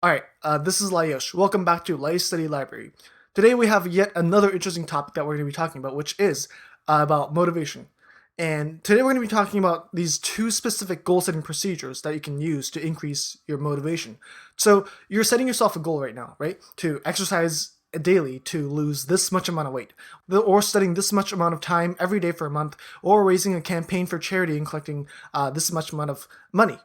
Alright, this is Lye Yosh. Welcome back to Life Study Library. Today we have yet another interesting topic that we're going to be talking about, which is about motivation. And today we're going to be talking about these two specific goal-setting procedures that you can use to increase your motivation. So you're setting yourself a goal right now, right? To exercise daily to lose this much amount of weight, or studying this much amount of time every day for a month, or raising a campaign for charity and collecting this much amount of money.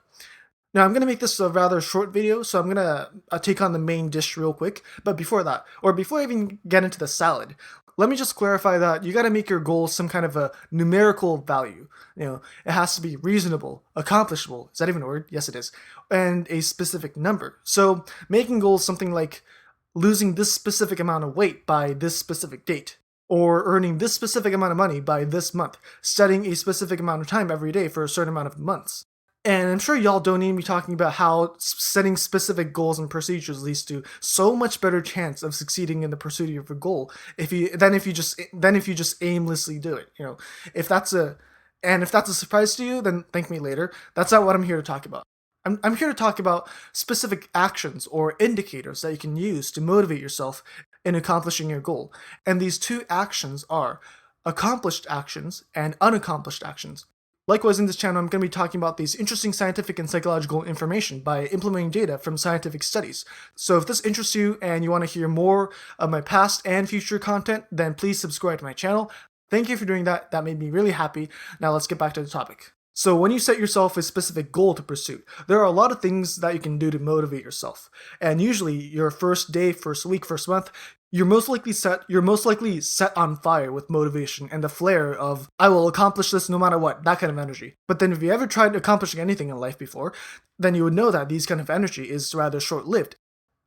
Now, I'm going to make this a rather short video, so I'm going to take on the main dish real quick. But before that, or before I even get into the salad, let me just clarify that you got to make your goal some kind of a numerical value. It has to be reasonable, accomplishable. Is that even a word? Yes, it is. And a specific number. So making goals something like losing this specific amount of weight by this specific date, or earning this specific amount of money by this month, studying a specific amount of time every day for a certain amount of months. And I'm sure y'all don't need me talking about how setting specific goals and procedures leads to so much better chance of succeeding in the pursuit of a goal if you just aimlessly do it. If that's a surprise to you, then thank me later. That's not what I'm here to talk about. I'm here to talk about specific actions or indicators that you can use to motivate yourself in accomplishing your goal. And these two actions are accomplished actions and unaccomplished actions. Likewise, in this channel, I'm going to be talking about these interesting scientific and psychological information by implementing data from scientific studies. So if this interests you and you want to hear more of my past and future content, then please subscribe to my channel. Thank you for doing that. That made me really happy. Now let's get back to the topic. So when you set yourself a specific goal to pursue, there are a lot of things that you can do to motivate yourself. And usually your first day, first week, first month, you're most likely set on fire with motivation and the flare of I will accomplish this no matter what, that kind of energy. But then if you ever tried accomplishing anything in life before, then you would know that these kind of energy is rather short-lived.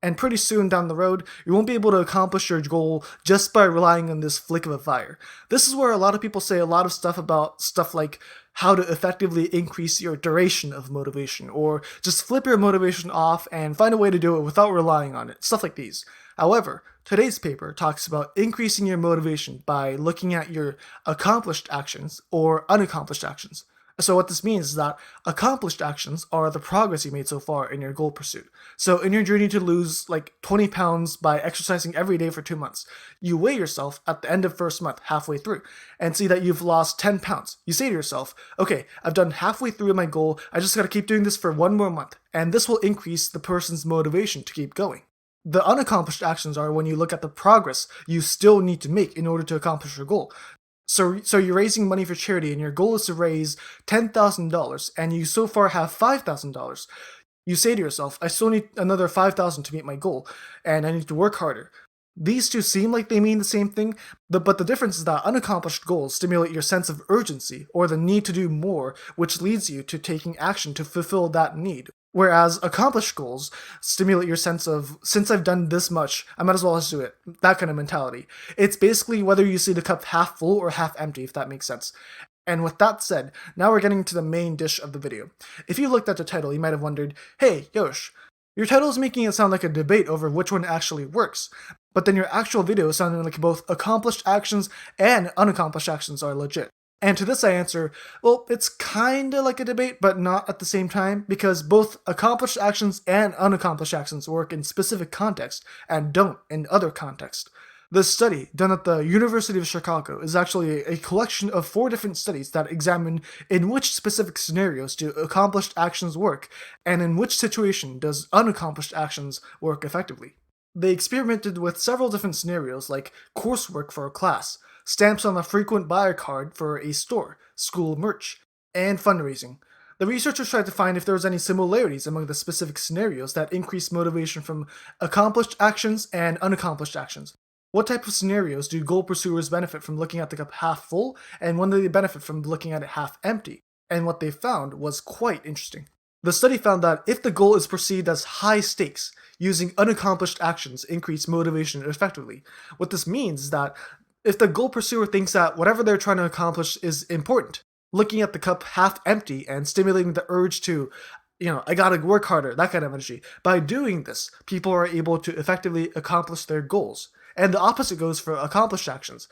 And pretty soon down the road, you won't be able to accomplish your goal just by relying on this flick of a fire. This is where a lot of people say a lot of stuff about stuff like how to effectively increase your duration of motivation, or just flip your motivation off and find a way to do it without relying on it, stuff like these. However, today's paper talks about increasing your motivation by looking at your accomplished actions or unaccomplished actions. So what this means is that accomplished actions are the progress you made so far in your goal pursuit. So in your journey to lose like 20 pounds by exercising every day for 2 months, you weigh yourself at the end of first month, halfway through, and see that you've lost 10 pounds. You say to yourself, okay, I've done halfway through my goal, I just gotta keep doing this for 1 more month, and this will increase the person's motivation to keep going. The unaccomplished actions are when you look at the progress you still need to make in order to accomplish your goal. So you're raising money for charity and your goal is to raise $10,000 and you so far have $5,000. You say to yourself, I still need another $5,000 to meet my goal and I need to work harder. These two seem like they mean the same thing, but the difference is that unaccomplished goals stimulate your sense of urgency or the need to do more, which leads you to taking action to fulfill that need. Whereas accomplished goals stimulate your sense of, since I've done this much, I might as well just do it. That kind of mentality. It's basically whether you see the cup half full or half empty, if that makes sense. And with that said, now we're getting to the main dish of the video. If you looked at the title, you might have wondered, hey, Yosh, your title is making it sound like a debate over which one actually works. But then your actual video is sounding like both accomplished actions and unaccomplished actions are legit. And to this I answer, well, it's kinda like a debate, but not at the same time, because both accomplished actions and unaccomplished actions work in specific contexts and don't in other contexts. The study, done at the University of Chicago, is actually a collection of 4 different studies that examine in which specific scenarios do accomplished actions work, and in which situation does unaccomplished actions work effectively. They experimented with several different scenarios like coursework for a class, stamps on a frequent buyer card for a store, school merch, and fundraising. The researchers tried to find if there was any similarities among the specific scenarios that increased motivation from accomplished actions and unaccomplished actions. What type of scenarios do goal pursuers benefit from looking at the cup half full, and when do they benefit from looking at it half empty? And what they found was quite interesting. The study found that if the goal is perceived as high stakes, using unaccomplished actions increase motivation effectively. What this means is that if the goal pursuer thinks that whatever they're trying to accomplish is important, looking at the cup half empty and stimulating the urge to, I gotta work harder, that kind of energy. By doing this, people are able to effectively accomplish their goals. And the opposite goes for accomplished actions.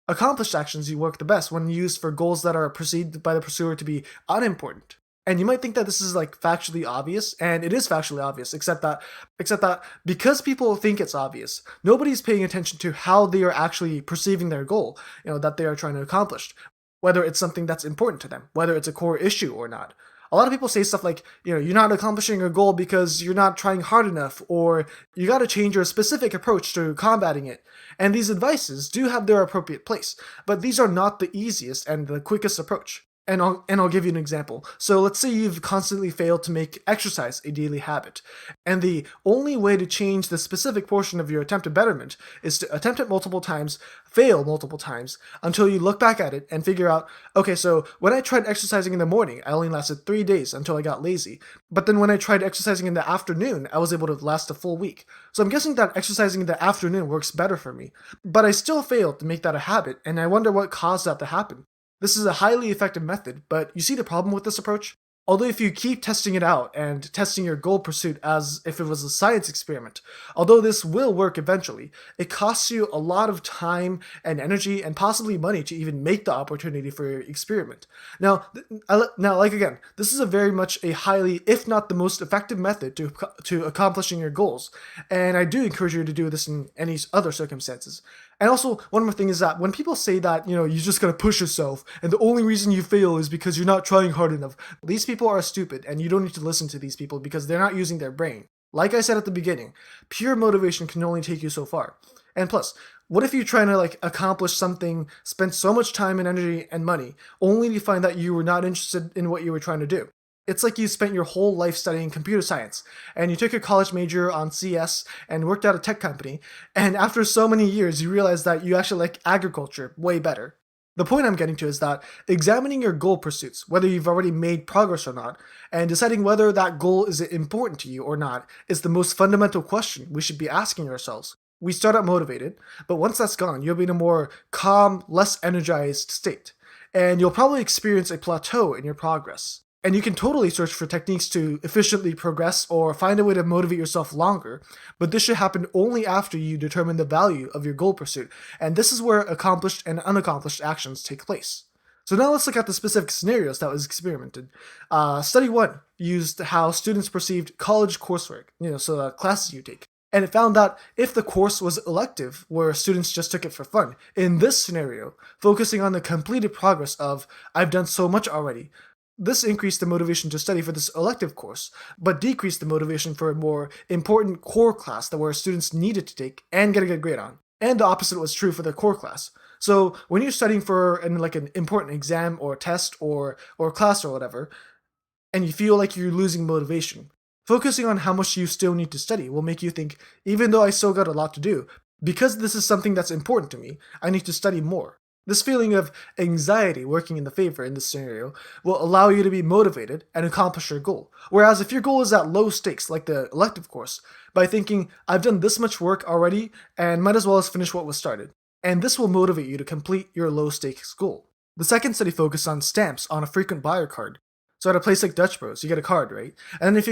Accomplished actions you work the best when used for goals that are perceived by the pursuer to be unimportant. And you might think that this is like factually obvious, and it is factually obvious, except that because people think it's obvious, nobody's paying attention to how they are actually perceiving their goal, that they are trying to accomplish, whether it's something that's important to them, whether it's a core issue or not. A lot of people say stuff like, you're not accomplishing your goal because you're not trying hard enough, or you got to change your specific approach to combating it. And these advices do have their appropriate place, but these are not the easiest and the quickest approach. And I'll give you an example. So let's say you've constantly failed to make exercise a daily habit, and the only way to change the specific portion of your attempted betterment is to attempt it multiple times, fail multiple times, until you look back at it and figure out, okay, so when I tried exercising in the morning, I only lasted 3 days until I got lazy. But then when I tried exercising in the afternoon, I was able to last a full week. So I'm guessing that exercising in the afternoon works better for me. But I still failed to make that a habit, and I wonder what caused that to happen. This is a highly effective method, but you see the problem with this approach? Although if you keep testing it out and testing your goal pursuit as if it was a science experiment, although this will work eventually, it costs you a lot of time and energy and possibly money to even make the opportunity for your experiment. Now, like again, this is a very much a highly, if not the most effective method to accomplishing your goals, and I do encourage you to do this in any other circumstances. And also, one more thing is that when people say that, you just gotta push yourself, and the only reason you fail is because you're not trying hard enough, these people are stupid, and you don't need to listen to these people because they're not using their brain. Like I said at the beginning, pure motivation can only take you so far. And plus, what if you're trying to accomplish something, spend so much time and energy and money, only to find that you were not interested in what you were trying to do? It's like you spent your whole life studying computer science, and you took a college major on CS and worked at a tech company, and after so many years, you realize that you actually like agriculture way better. The point I'm getting to is that examining your goal pursuits, whether you've already made progress or not, and deciding whether that goal is important to you or not, is the most fundamental question we should be asking ourselves. We start out motivated, but once that's gone, you'll be in a more calm, less energized state, and you'll probably experience a plateau in your progress. And you can totally search for techniques to efficiently progress or find a way to motivate yourself longer, but this should happen only after you determine the value of your goal pursuit, and this is where accomplished and unaccomplished actions take place. So now let's look at the specific scenarios that was experimented. Study 1 used how students perceived college coursework, so the classes you take. And it found that if the course was elective, where students just took it for fun, in this scenario, focusing on the completed progress of, I've done so much already, this increased the motivation to study for this elective course, but decreased the motivation for a more important core class that where students needed to take and get a good grade on. And the opposite was true for the core class. So when you're studying for an important exam or test or class or whatever, and you feel like you're losing motivation, focusing on how much you still need to study will make you think, even though I still got a lot to do, because this is something that's important to me, I need to study more. This feeling of anxiety working in the favor in this scenario will allow you to be motivated and accomplish your goal. Whereas if your goal is at low stakes, like the elective course, by thinking, I've done this much work already and might as well as finish what was started. And this will motivate you to complete your low stakes goal. The second study focused on stamps on a frequent buyer card. So at a place like Dutch Bros, you get a card, right? And then if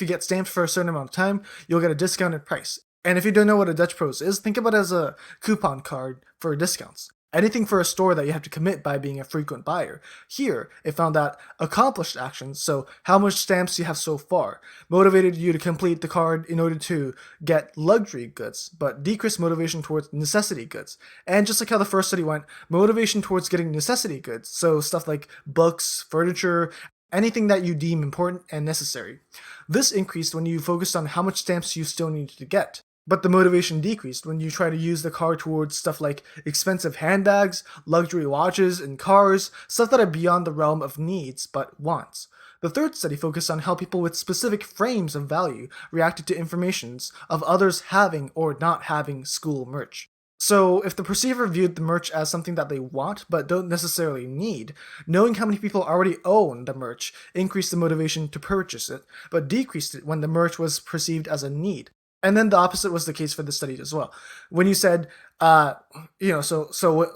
you get stamps for a certain amount of time, you'll get a discounted price. And if you don't know what a Dutch Bros is, think about it as a coupon card for discounts. Anything for a store that you have to commit by being a frequent buyer. Here, it found that accomplished actions, so how much stamps you have so far, motivated you to complete the card in order to get luxury goods, but decreased motivation towards necessity goods. And just like how the first study went, motivation towards getting necessity goods, so stuff like books, furniture, anything that you deem important and necessary. This increased when you focused on how much stamps you still needed to get. But the motivation decreased when you try to use the card towards stuff like expensive handbags, luxury watches, and cars, stuff that are beyond the realm of needs but wants. The third study focused on how people with specific frames of value reacted to informations of others having or not having school merch. So, if the perceiver viewed the merch as something that they want but don't necessarily need, knowing how many people already own the merch increased the motivation to purchase it, but decreased it when the merch was perceived as a need. And then the opposite was the case for the study as well. When you said, so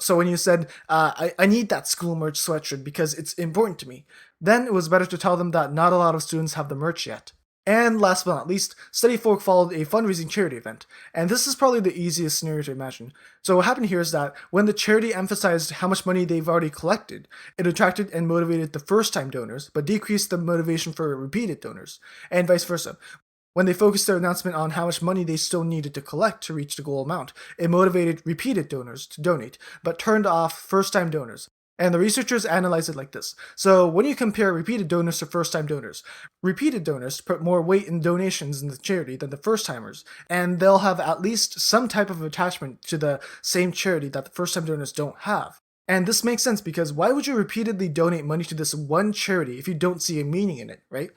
when you said, I need that school merch sweatshirt because it's important to me, then it was better to tell them that not a lot of students have the merch yet. And last but not least, Steady Fork followed a fundraising charity event. And this is probably the easiest scenario to imagine. So what happened here is that when the charity emphasized how much money they've already collected, it attracted and motivated the first-time donors, but decreased the motivation for repeated donors, and vice versa. When they focused their announcement on how much money they still needed to collect to reach the goal amount, it motivated repeated donors to donate, but turned off first-time donors. And the researchers analyzed it like this. So when you compare repeated donors to first-time donors, repeated donors put more weight in donations in the charity than the first-timers, and they'll have at least some type of attachment to the same charity that the first-time donors don't have. And this makes sense because why would you repeatedly donate money to this one charity if you don't see a meaning in it, right?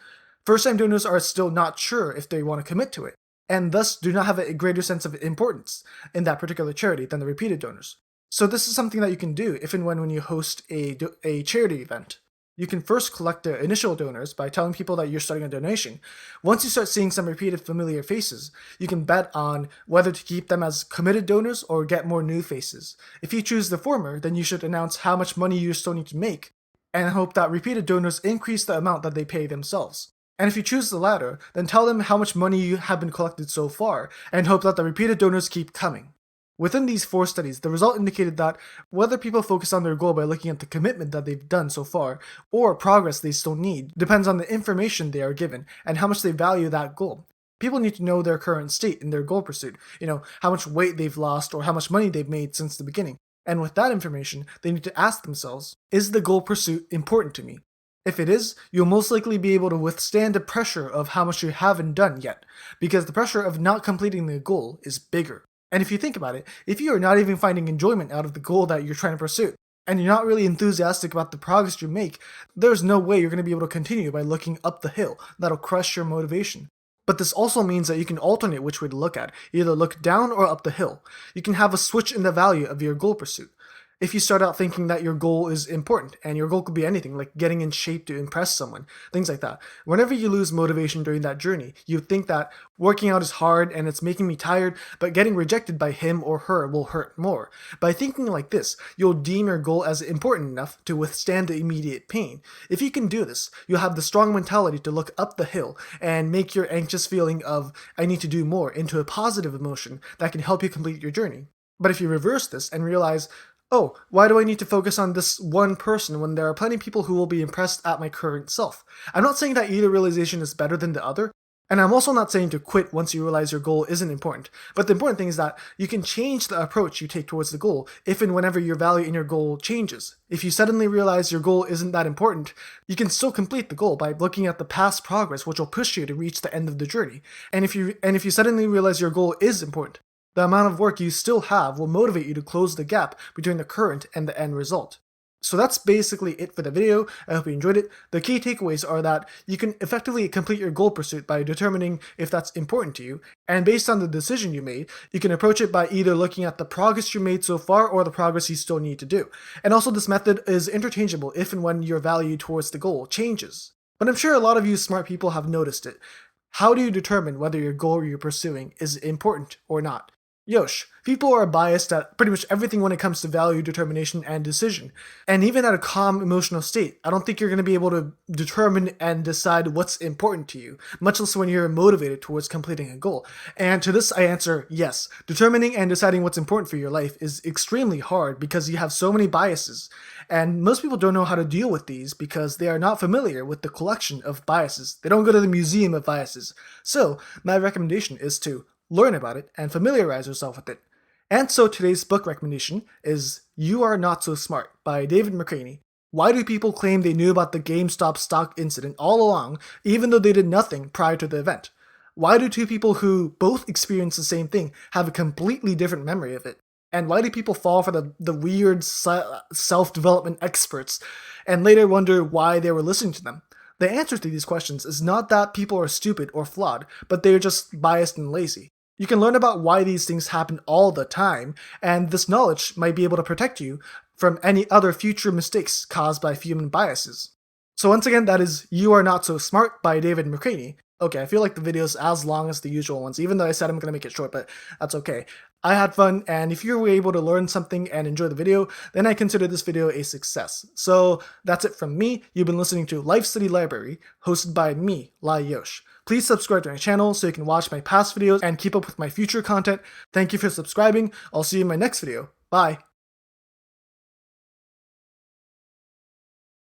First-time donors are still not sure if they want to commit to it, and thus do not have a greater sense of importance in that particular charity than the repeated donors. So this is something that you can do if and when you host a charity event. You can first collect the initial donors by telling people that you're starting a donation. Once you start seeing some repeated familiar faces, you can bet on whether to keep them as committed donors or get more new faces. If you choose the former, then you should announce how much money you still need to make and hope that repeated donors increase the amount that they pay themselves. And if you choose the latter, then tell them how much money you have been collected so far and hope that the repeated donors keep coming. Within these 4 studies, the result indicated that whether people focus on their goal by looking at the commitment that they've done so far, or progress they still need, depends on the information they are given and how much they value that goal. People need to know their current state in their goal pursuit, how much weight they've lost or how much money they've made since the beginning. And with that information, they need to ask themselves, is the goal pursuit important to me? If it is, you'll most likely be able to withstand the pressure of how much you haven't done yet, because the pressure of not completing the goal is bigger. And if you think about it, if you are not even finding enjoyment out of the goal that you're trying to pursue, and you're not really enthusiastic about the progress you make, there's no way you're going to be able to continue by looking up the hill. That'll crush your motivation. But this also means that you can alternate which way to look at, either look down or up the hill. You can have a switch in the value of your goal pursuit. If you start out thinking that your goal is important, and your goal could be anything, like getting in shape to impress someone, things like that. Whenever you lose motivation during that journey, you think that working out is hard and it's making me tired, but getting rejected by him or her will hurt more. By thinking like this, you'll deem your goal as important enough to withstand the immediate pain. If you can do this, you'll have the strong mentality to look up the hill and make your anxious feeling of, I need to do more, into a positive emotion that can help you complete your journey. But if you reverse this and realize, oh, why do I need to focus on this one person when there are plenty of people who will be impressed at my current self? I'm not saying that either realization is better than the other, and I'm also not saying to quit once you realize your goal isn't important. But the important thing is that you can change the approach you take towards the goal if and whenever your value in your goal changes. If you suddenly realize your goal isn't that important, you can still complete the goal by looking at the past progress, which will push you to reach the end of the journey. And if you suddenly realize your goal is important, the amount of work you still have will motivate you to close the gap between the current and the end result. So that's basically it for the video. I hope you enjoyed it. The key takeaways are that you can effectively complete your goal pursuit by determining if that's important to you, and based on the decision you made, you can approach it by either looking at the progress you made so far or the progress you still need to do. And also this method is interchangeable if and when your value towards the goal changes. But I'm sure a lot of you smart people have noticed it. How do you determine whether your goal you're pursuing is important or not? Yosh, people are biased at pretty much everything when it comes to value determination and decision. And even at a calm emotional state, I don't think you're going to be able to determine and decide what's important to you, much less when you're motivated towards completing a goal. And to this I answer yes. Determining and deciding what's important for your life is extremely hard because you have so many biases. And most people don't know how to deal with these because they are not familiar with the collection of biases. They don't go to the museum of biases. So my recommendation is to learn about it, and familiarize yourself with it. And so today's book recommendation is You Are Not So Smart by David McCraney. Why do people claim they knew about the GameStop stock incident all along, even though they did nothing prior to the event? Why do two people who both experienced the same thing have a completely different memory of it? And why do people fall for the weird self-development experts and later wonder why they were listening to them? The answer to these questions is not that people are stupid or flawed, but they are just biased and lazy. You can learn about why these things happen all the time, and this knowledge might be able to protect you from any other future mistakes caused by human biases. So once again, that is You Are Not So Smart by David McCraney. Okay, I feel like the video is as long as the usual ones, even though I said I'm going to make it short, but that's okay. I had fun, and if you were able to learn something and enjoy the video, then I consider this video a success. So that's it from me. You've been listening to Life Study Library, hosted by me, Lye Yosh. Please subscribe to my channel so you can watch my past videos and keep up with my future content. Thank you for subscribing. I'll see you in my next video. Bye.